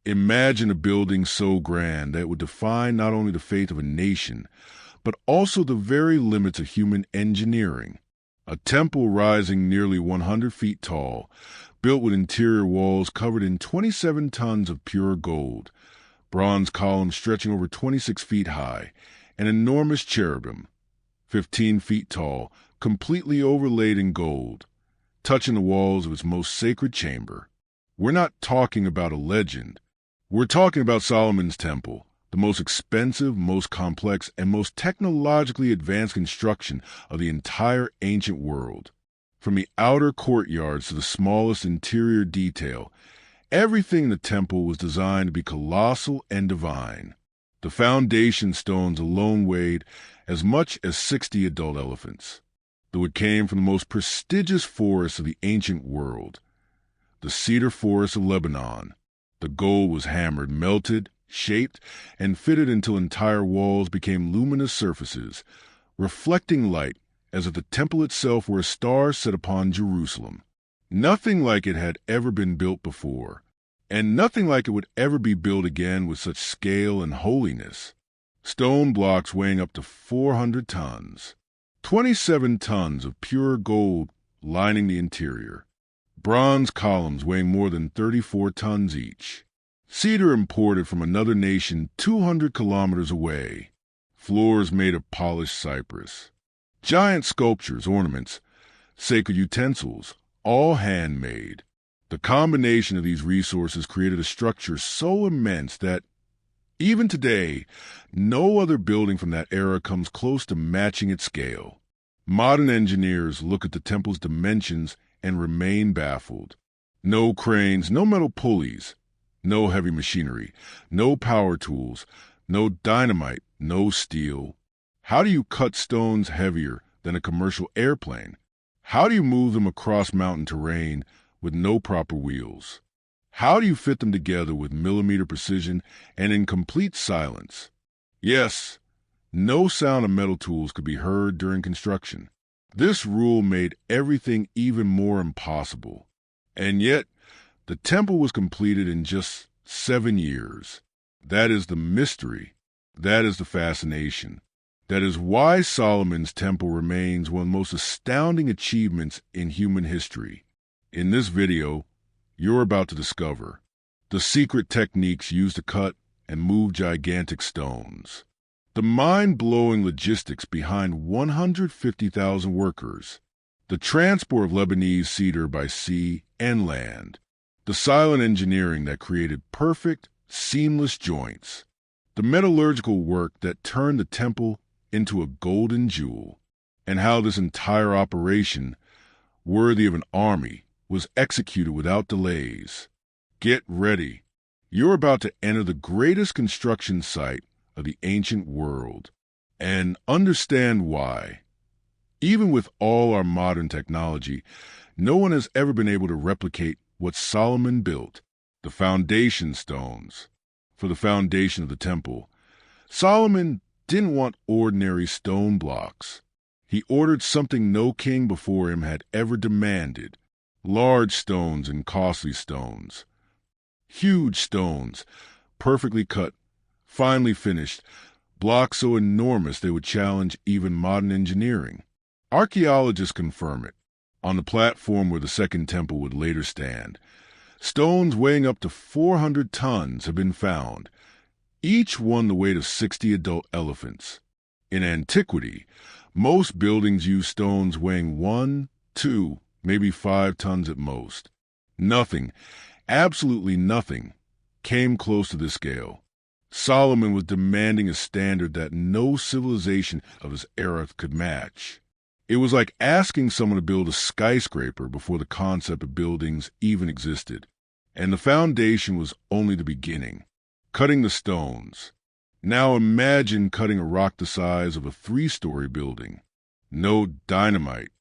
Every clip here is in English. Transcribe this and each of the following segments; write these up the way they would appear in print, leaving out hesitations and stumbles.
Imagine a building so grand that it would define not only the fate of a nation, but also the very limits of human engineering. A temple rising nearly 100 feet tall, built with interior walls covered in 27 tons of pure gold, bronze columns stretching over 26 feet high, an enormous cherubim, 15 feet tall, completely overlaid in gold, touching the walls of its most sacred chamber. We're not talking about a legend. We're talking about Solomon's Temple, the most expensive, most complex, and most technologically advanced construction of the entire ancient world. From the outer courtyards to the smallest interior detail, everything in the temple was designed to be colossal and divine. The foundation stones alone weighed as much as 60 adult elephants, though it came from the most prestigious forests of the ancient world, the cedar forest of Lebanon. The gold was hammered, melted, shaped, and fitted until entire walls became luminous surfaces, reflecting light as if the temple itself were a star set upon Jerusalem. Nothing like it had ever been built before, and nothing like it would ever be built again with such scale and holiness. Stone blocks weighing up to 400 tons, 27 tons of pure gold lining the interior, bronze columns weighing more than 34 tons each, cedar imported from another nation 200 kilometers away, floors made of polished cypress, giant sculptures, ornaments, sacred utensils, all handmade. The combination of these resources created a structure so immense that, even today, no other building from that era comes close to matching its scale. Modern engineers look at the temple's dimensions and remain baffled. No cranes, no metal pulleys, no heavy machinery, no power tools, no dynamite, no steel. How do you cut stones heavier than a commercial airplane? How do you move them across mountain terrain with no proper wheels? How do you fit them together with millimeter precision and in complete silence? Yes, no sound of metal tools could be heard during construction. This rule made everything even more impossible. And yet, the temple was completed in just 7 years. That is the mystery. That is the fascination. That is why Solomon's Temple remains one of the most astounding achievements in human history. In this video, you're about to discover the secret techniques used to cut and move gigantic stones, the mind-blowing logistics behind 150,000 workers, the transport of Lebanese cedar by sea and land, the silent engineering that created perfect, seamless joints, the metallurgical work that turned the temple into a golden jewel, and how this entire operation, worthy of an army, was executed without delays. Get ready. You're about to enter the greatest construction site of the ancient world and understand why. Even with all our modern technology, no one has ever been able to replicate what Solomon built, the foundation stones. For the foundation of the temple, Solomon didn't want ordinary stone blocks. He ordered something no king before him had ever demanded: large stones and costly stones. Huge stones, perfectly cut, finely finished, blocks so enormous they would challenge even modern engineering. Archaeologists confirm it. On the platform where the Second Temple would later stand, stones weighing up to 400 tons have been found, each one the weight of 60 adult elephants. In antiquity, most buildings used stones weighing 1, 2, maybe 5 tons at most. Nothing, absolutely nothing, came close to this scale. Solomon was demanding a standard that no civilization of his era could match. It was like asking someone to build a skyscraper before the concept of buildings even existed. And the foundation was only the beginning. Cutting the stones. Now imagine cutting a rock the size of a 3-story building. No dynamite.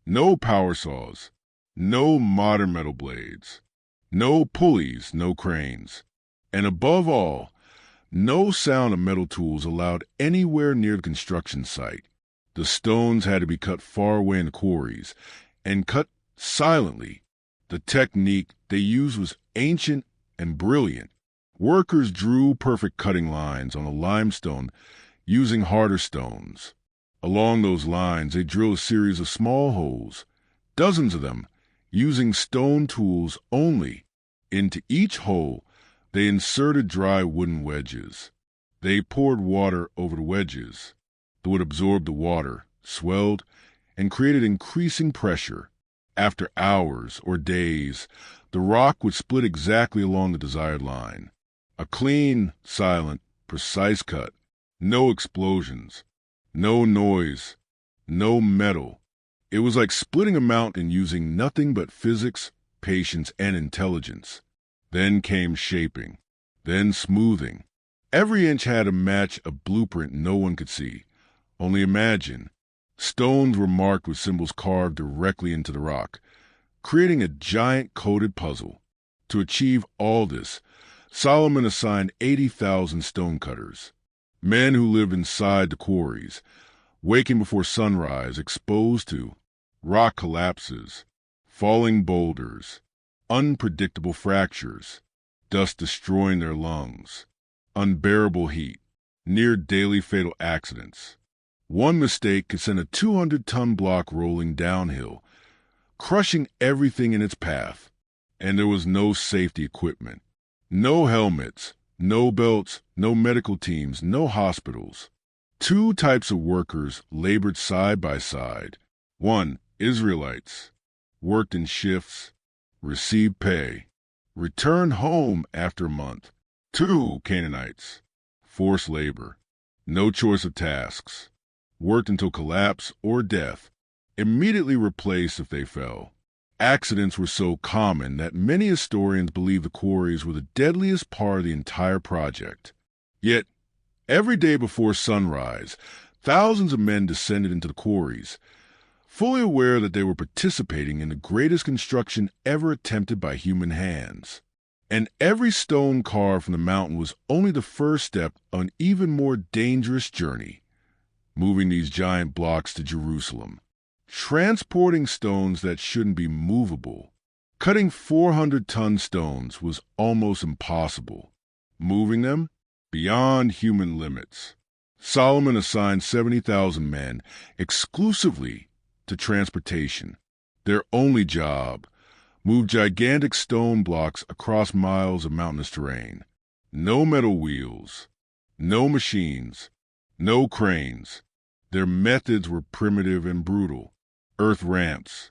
No power saws, no modern metal blades, no pulleys, no cranes, and above all, no sound of metal tools allowed anywhere near the construction site. The stones had to be cut far away in the quarries, and cut silently. The technique they used was ancient and brilliant, Workers drew perfect cutting lines on the limestone using harder stones. Along those lines, they drilled a series of small holes, dozens of them, using stone tools only. Into each hole, they inserted dry wooden wedges. They poured water over the wedges. The wood absorbed the water, swelled, and created increasing pressure. After hours or days, the rock would split exactly along the desired line. A clean, silent, precise cut. No explosions. No noise. No metal. It was like splitting a mountain using nothing but physics, patience, and intelligence. Then came shaping. Then smoothing. Every inch had to match a blueprint no one could see. Only imagine. Stones were marked with symbols carved directly into the rock, creating a giant coded puzzle. To achieve all this, Solomon assigned 80,000 stonecutters, men who lived inside the quarries, waking before sunrise, exposed to rock collapses, falling boulders, unpredictable fractures, dust destroying their lungs, unbearable heat, near daily fatal accidents. One mistake could send a 200-ton block rolling downhill, crushing everything in its path. And there was no safety equipment. No helmets, no belts, no medical teams, no hospitals. Two types of workers labored side by side. One, Israelites, worked in shifts, received pay, returned home after a month. Two, Canaanites, forced labor, no choice of tasks, worked until collapse or death, immediately replaced if they fell. Accidents were so common that many historians believe the quarries were the deadliest part of the entire project. Yet, every day before sunrise, thousands of men descended into the quarries, fully aware that they were participating in the greatest construction ever attempted by human hands. And every stone carved from the mountain was only the first step on an even more dangerous journey, moving these giant blocks to Jerusalem. Transporting stones that shouldn't be movable. Cutting 400-ton stones was almost impossible. Moving them beyond human limits. Solomon assigned 70,000 men exclusively to transportation. Their only job, move gigantic stone blocks across miles of mountainous terrain. No metal wheels, no machines, no cranes. Their methods were primitive and brutal. Earth ramps.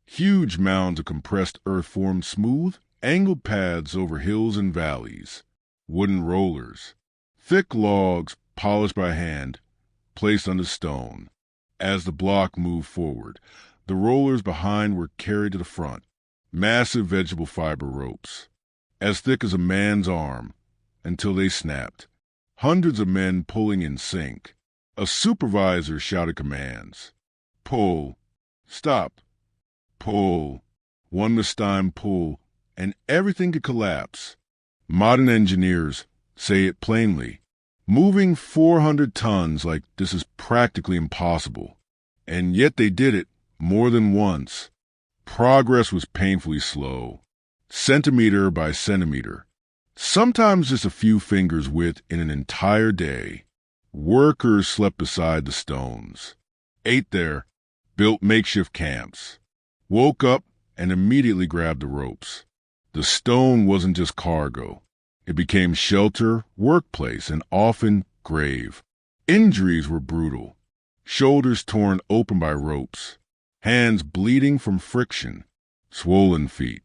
Huge mounds of compressed earth formed smooth, angled paths over hills and valleys. Wooden rollers. Thick logs, polished by hand, placed under stone. As the block moved forward, the rollers behind were carried to the front. Massive vegetable fiber ropes, as thick as a man's arm, until they snapped. Hundreds of men pulling in sync. A supervisor shouted commands. Pull. Stop. Pull. One mistimed pull, and everything could collapse. Modern engineers say it plainly. Moving 400 tons like this is practically impossible. And yet they did it more than once. Progress was painfully slow, centimeter by centimeter. Sometimes just a few fingers' width in an entire day. Workers slept beside the stones, ate there, built makeshift camps, woke up and immediately grabbed the ropes. The stone wasn't just cargo. It became shelter, workplace, and often grave. Injuries were brutal. Shoulders torn open by ropes, hands bleeding from friction, swollen feet,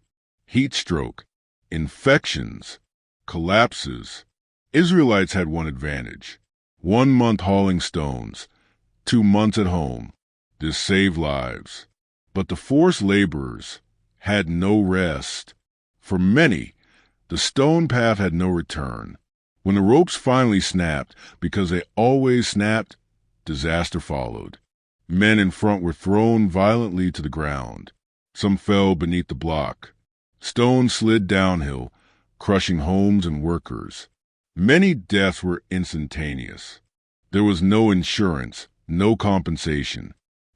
heat stroke, infections, collapses. Israelites had one advantage. 1 month hauling stones, 2 months at home. This saved lives. But the forced laborers had no rest. For many, the stone path had no return. When the ropes finally snapped, because they always snapped, disaster followed. Men in front were thrown violently to the ground. Some fell beneath the block. Stones slid downhill, crushing homes and workers. Many deaths were instantaneous. There was no insurance, no compensation.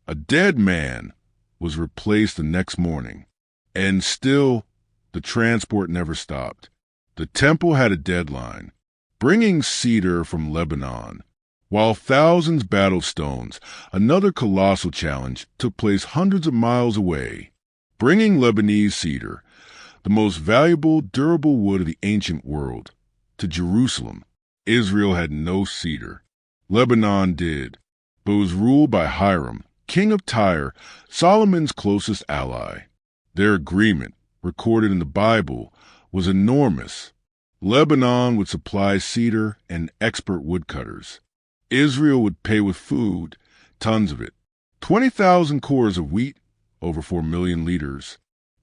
A dead man was replaced the next morning. And still, the transport never stopped. The temple had a deadline, bringing cedar from Lebanon. While thousands battled stones, another colossal challenge took place hundreds of miles away, bringing Lebanese cedar, the most valuable, durable wood of the ancient world, to Jerusalem. Israel had no cedar. Lebanon did, but was ruled by Hiram, king of Tyre, Solomon's closest ally. Their agreement, recorded in the Bible, was enormous. Lebanon would supply cedar and expert woodcutters. Israel would pay with food, tons of it. 20,000 cores of wheat, over 4 million liters.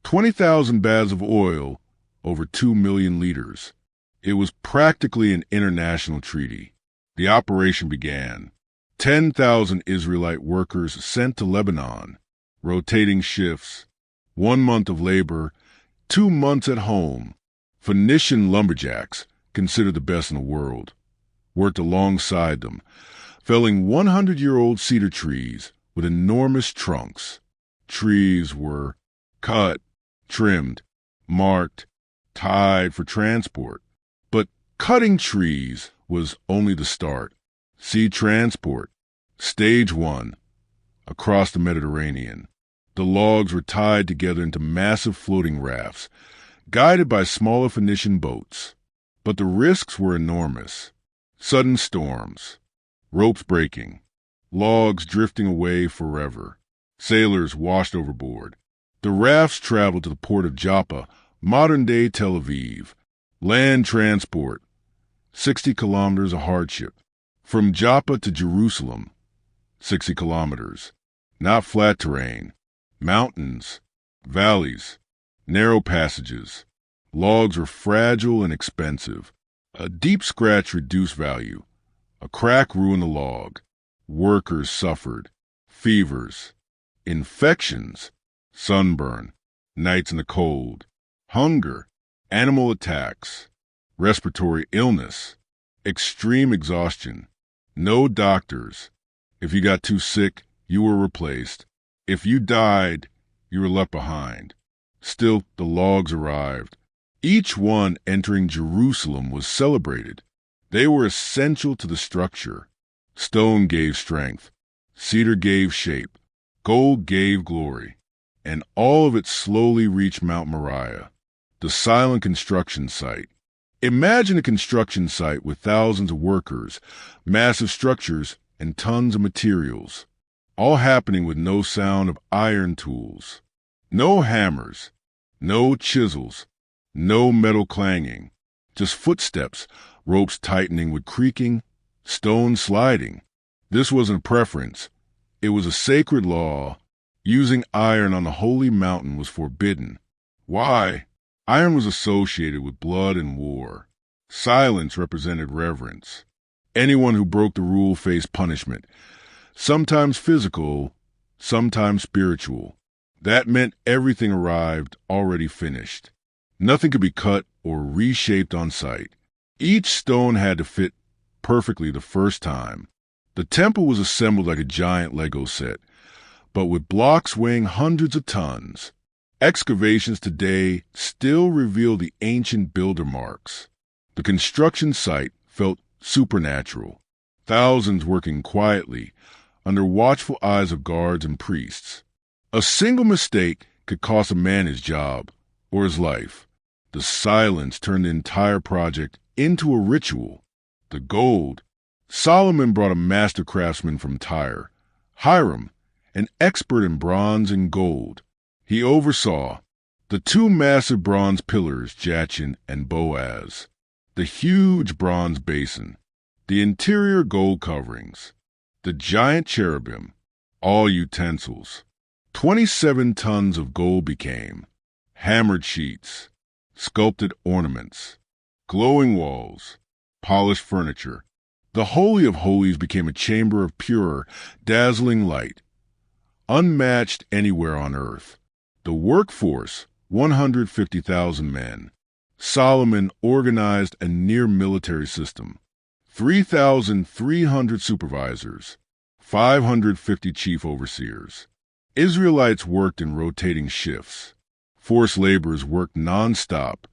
20,000 baths of oil, over 2 million liters. It was practically an international treaty. The operation began. 10,000 Israelite workers sent to Lebanon, rotating shifts, 1 month of labor, 2 months at home. Phoenician lumberjacks, considered the best in the world, worked alongside them, felling 100-year-old cedar trees with enormous trunks. Trees were cut, trimmed, marked, tied for transport. But cutting trees was only the start. Sea transport, stage 1, across the Mediterranean. The logs were tied together into massive floating rafts, guided by smaller Phoenician boats. But the risks were enormous. Sudden storms, ropes breaking, logs drifting away forever, sailors washed overboard. The rafts traveled to the port of Joppa, modern-day Tel Aviv. Land transport, 60 kilometers a hardship. From Joppa to Jerusalem, 60 kilometers. Not flat terrain, mountains, valleys, narrow passages. Logs were fragile and expensive. A deep scratch reduced value. A crack ruined the log. Workers suffered. Fevers, infections, sunburn, nights in the cold, hunger, animal attacks, respiratory illness, extreme exhaustion. No doctors. If you got too sick, you were replaced. If you died, you were left behind. Still, the logs arrived. Each one entering Jerusalem was celebrated. They were essential to the structure. Stone gave strength. Cedar gave shape. Gold gave glory. And all of it slowly reached Mount Moriah, the silent construction site. Imagine a construction site with thousands of workers, massive structures, and tons of materials, all happening with no sound of iron tools. No hammers, no chisels, no metal clanging, just footsteps, ropes tightening with creaking, stones sliding. This wasn't a preference. It was a sacred law. Using iron on the holy mountain was forbidden. Why? Iron was associated with blood and war. Silence represented reverence. Anyone who broke the rule faced punishment, sometimes physical, sometimes spiritual. That meant everything arrived already finished. Nothing could be cut or reshaped on site. Each stone had to fit perfectly the first time. The temple was assembled like a giant Lego set, but with blocks weighing hundreds of tons. Excavations today still reveal the ancient builder marks. The construction site felt supernatural. Thousands working quietly, under watchful eyes of guards and priests. A single mistake could cost a man his job or his life. The silence turned the entire project into a ritual. The gold. Solomon brought a master craftsman from Tyre, Hiram, an expert in bronze and gold. He oversaw the 2 massive bronze pillars, Jachin and Boaz, the huge bronze basin, the interior gold coverings, the giant cherubim, all utensils. 27 tons of gold became, hammered sheets, sculpted ornaments, glowing walls, polished furniture. The Holy of Holies became a chamber of pure, dazzling light, unmatched anywhere on earth. The workforce, 150,000 men. Solomon organized a near-military system. 3,300 supervisors, 550 chief overseers. Israelites worked in rotating shifts. Forced laborers worked non-stop,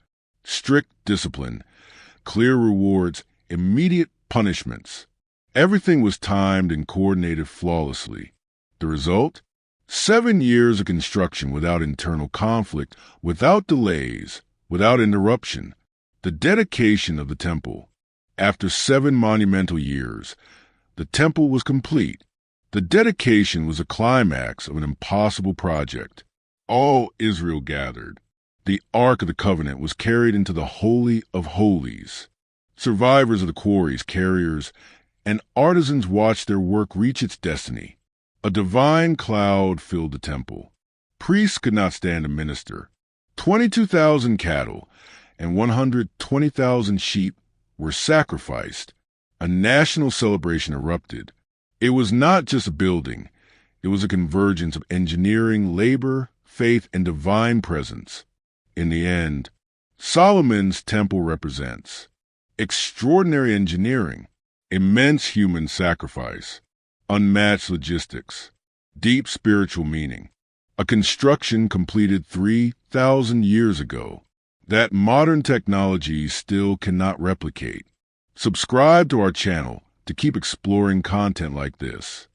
Strict discipline, clear rewards, immediate punishments. Everything was timed and coordinated flawlessly. The result? 7 years of construction without internal conflict, without delays, without interruption. The dedication of the temple. After 7 monumental years, the temple was complete. The dedication was a climax of an impossible project. All Israel gathered. The Ark of the Covenant was carried into the Holy of Holies. Survivors of the quarries, carriers, and artisans watched their work reach its destiny. A divine cloud filled the temple. Priests could not stand to minister. 22,000 cattle and 120,000 sheep were sacrificed. A national celebration erupted. It was not just a building. It was a convergence of engineering, labor, faith, and divine presence. In the end, Solomon's temple represents extraordinary engineering, immense human sacrifice, unmatched logistics, deep spiritual meaning, a construction completed 3,000 years ago that modern technology still cannot replicate. Subscribe to our channel to keep exploring content like this.